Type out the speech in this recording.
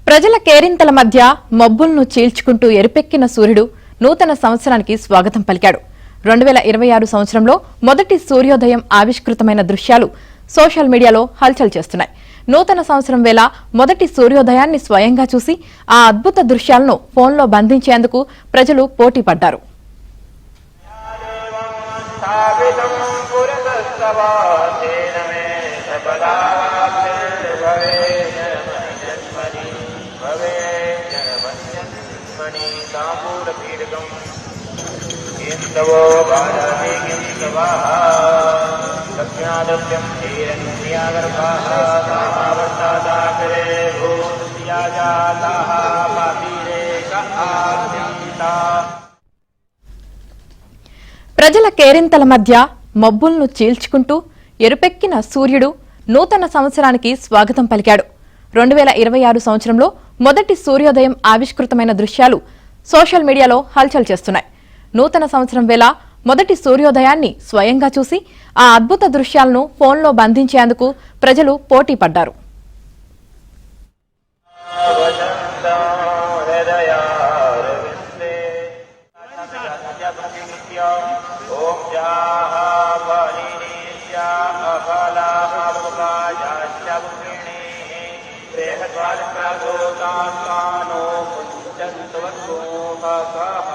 ప్రజల కేరింతల మధ్య మబ్బులను చీల్చుకుంటూ ఎరుపెక్కిన సూర్యుడు నూతన సంవత్సరానికి స్వాగతం పలికాడు. 2026 సంవత్సరంలో మొదటి సూర్యోదయం ఆవిష్కృతమైన దృశ్యాలు సోషల్ మీడియాలో హల్చల్ చేస్తున్నాయి. నూతన సంవత్సరం వేళ మొదటి సూర్యోదయాన్ని స్వయంగా చూసి ఆ అద్భుత దృశ్యాలను ఫోన్లో బంధించేందుకు ప్రజలు పోటీ పడ్డారు. ప్రజల కేరింతల మధ్య మబ్బులను చీల్చుకుంటూ ఎరుపెక్కిన సూర్యుడు నూతన సంవత్సరానికి స్వాగతం పలికాడు. 2026 సంవత్సరంలో మొదటి సూర్యోదయం ఆవిష్కృతమైన దృశ్యాలు సోషల్ మీడియాలో హల్చల్ చేస్తున్నాయి. నూతన సంవత్సరం వేళ మొదటి సూర్యోదయాన్ని స్వయంగా చూసి ఆ అద్భుత దృశ్యాలను ఫోన్లో బంధించేందుకు ప్రజలు పోటీ పడ్డారు. ो